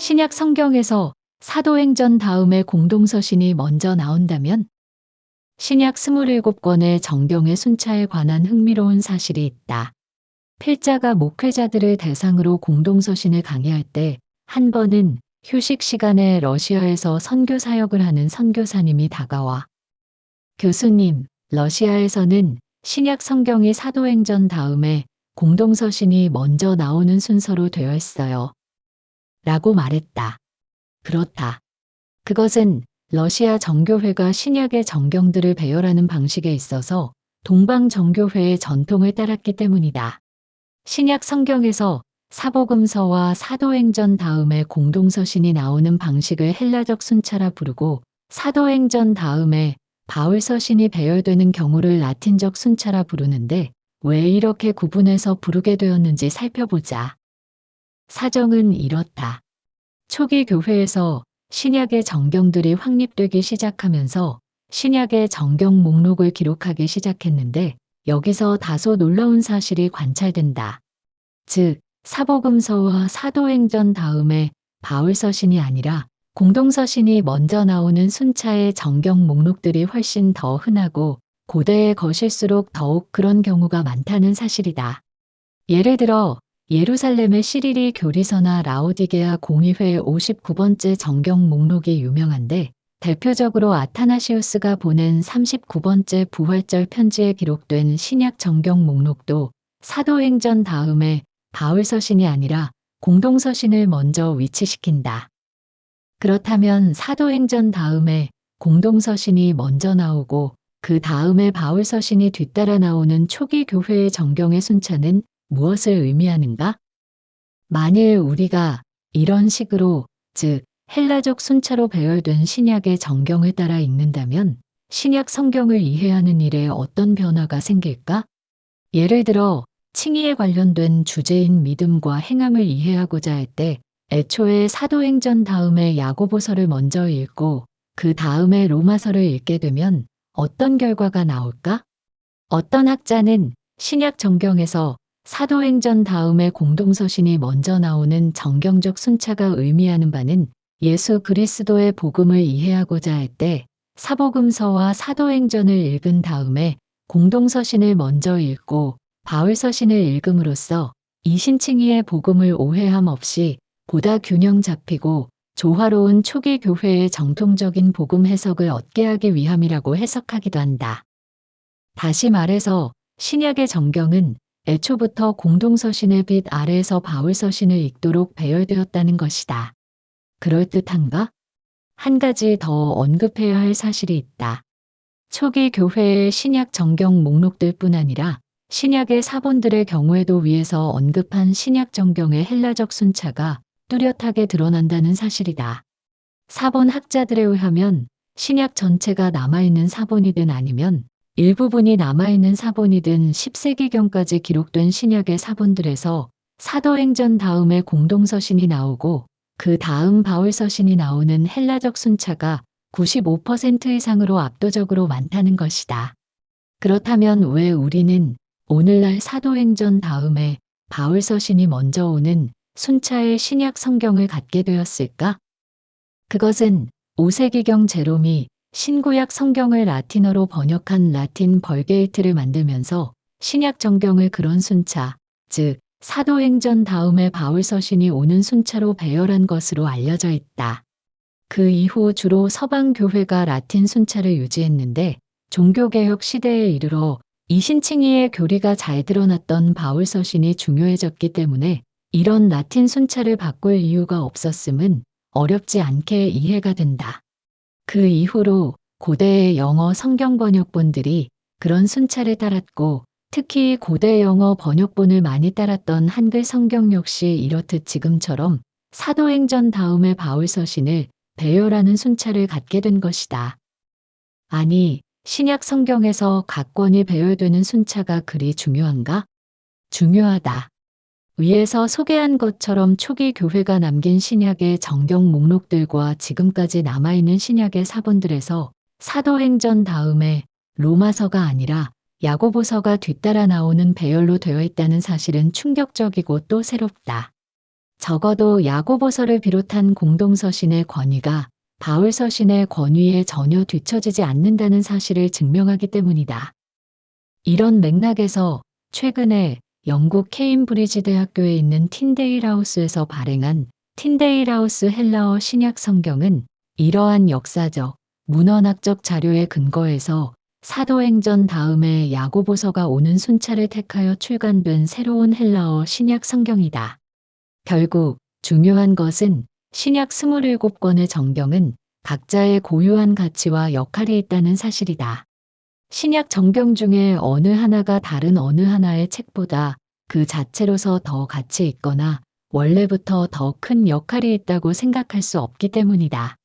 신약 성경에서 사도행전 다음에 공동서신이 먼저 나온다면 신약 27권의 정경의 순차에 관한 흥미로운 사실이 있다. 필자가 목회자들을 대상으로 공동서신을 강의할 때 한 번은 휴식 시간에 러시아에서 선교 사역을 하는 선교사님이 다가와 교수님, 러시아에서는 신약 성경이 사도행전 다음에 공동서신이 먼저 나오는 순서로 되어 있어요. 라고 말했다. 그렇다. 그것은 러시아 정교회가 신약의 정경들을 배열하는 방식에 있어서 동방 정교회의 전통을 따랐기 때문이다. 신약 성경에서 사복음서와 사도행전 다음에 공동서신이 나오는 방식을 헬라적 순차라 부르고 사도행전 다음에 바울서신이 배열되는 경우를 라틴적 순차라 부르는데 왜 이렇게 구분해서 부르게 되었는지 살펴보자. 사정은 이렇다. 초기 교회에서 신약의 정경들이 확립되기 시작하면서 신약의 정경 목록을 기록하기 시작했는데 여기서 다소 놀라운 사실이 관찰된다. 즉, 사복음서와 사도행전 다음에 바울서신이 아니라 공동서신이 먼저 나오는 순차의 정경 목록들이 훨씬 더 흔하고 고대에 거실수록 더욱 그런 경우가 많다는 사실이다. 예를 들어 예루살렘의 시리리 교리서나 라오디게아 공의회 59번째 정경 목록이 유명한데 대표적으로 아타나시우스가 보낸 39번째 부활절 편지에 기록된 신약 정경 목록도 사도행전 다음에 바울서신이 아니라 공동서신을 먼저 위치시킨다. 그렇다면 사도행전 다음에 공동서신이 먼저 나오고 그 다음에 바울서신이 뒤따라 나오는 초기 교회의 정경의 순차는 무엇을 의미하는가? 만일 우리가 이런 식으로, 즉 헬라적 순차로 배열된 신약의 정경을 따라 읽는다면 신약 성경을 이해하는 일에 어떤 변화가 생길까? 예를 들어 칭의에 관련된 주제인 믿음과 행함을 이해하고자 할 때 애초에 사도행전 다음에 야고보서를 먼저 읽고 그 다음에 로마서를 읽게 되면 어떤 결과가 나올까? 어떤 학자는 신약 정경에서 사도행전 다음에 공동서신이 먼저 나오는 정경적 순차가 의미하는 바는 예수 그리스도의 복음을 이해하고자 할 때 사복음서와 사도행전을 읽은 다음에 공동서신을 먼저 읽고 바울서신을 읽음으로써 이신칭의의 복음을 오해함 없이 보다 균형 잡히고 조화로운 초기 교회의 정통적인 복음 해석을 얻게 하기 위함이라고 해석하기도 한다. 다시 말해서 신약의 정경은 애초부터 공동서신의 빛 아래에서 바울서신을 읽도록 배열되었다는 것이다. 그럴듯한가? 한 가지 더 언급해야 할 사실이 있다. 초기 교회의 신약 정경 목록들 뿐 아니라 신약의 사본들의 경우에도 위에서 언급한 신약 정경의 헬라적 순차가 뚜렷하게 드러난다는 사실이다. 사본 학자들에 의하면 신약 전체가 남아있는 사본이든 아니면 일부분이 남아있는 사본이든 10세기경까지 기록된 신약의 사본들에서 사도행전 다음에 공동서신이 나오고 그 다음 바울서신이 나오는 헬라적 순차가 95% 이상으로 압도적으로 많다는 것이다. 그렇다면 왜 우리는 오늘날 사도행전 다음에 바울서신이 먼저 오는 순차의 신약 성경을 갖게 되었을까? 그것은 5세기경 제롬이 신구약 성경을 라틴어로 번역한 라틴 벌게이트를 만들면서 신약 정경을 그런 순차, 즉 사도행전 다음에 바울서신이 오는 순차로 배열한 것으로 알려져 있다. 그 이후 주로 서방 교회가 라틴 순차를 유지했는데 종교개혁 시대에 이르러 이신칭의의 교리가 잘 드러났던 바울서신이 중요해졌기 때문에 이런 라틴 순차를 바꿀 이유가 없었음은 어렵지 않게 이해가 된다. 그 이후로 고대의 영어 성경 번역본들이 그런 순차를 따랐고 특히 고대 영어 번역본을 많이 따랐던 한글 성경 역시 이렇듯 지금처럼 사도행전 다음에 바울서신을 배열하는 순차를 갖게 된 것이다. 아니, 신약 성경에서 각 권이 배열되는 순차가 그리 중요한가? 중요하다. 위에서 소개한 것처럼 초기 교회가 남긴 신약의 정경 목록들과 지금까지 남아있는 신약의 사본들에서 사도행전 다음에 로마서가 아니라 야고보서가 뒤따라 나오는 배열로 되어 있다는 사실은 충격적이고 또 새롭다. 적어도 야고보서를 비롯한 공동서신의 권위가 바울 서신의 권위에 전혀 뒤처지지 않는다는 사실을 증명하기 때문이다. 이런 맥락에서 최근에 영국 케임브리지 대학교에 있는 틴데일하우스에서 발행한 틴데일하우스 헬라어 신약 성경은 이러한 역사적, 문헌학적 자료에 근거해서 사도행전 다음에 야고보서가 오는 순차를 택하여 출간된 새로운 헬라어 신약 성경이다. 결국 중요한 것은 신약 27권의 정경은 각자의 고유한 가치와 역할이 있다는 사실이다. 신약 정경 중에 어느 하나가 다른 어느 하나의 책보다 그 자체로서 더 가치 있거나 원래부터 더 큰 역할이 있다고 생각할 수 없기 때문이다.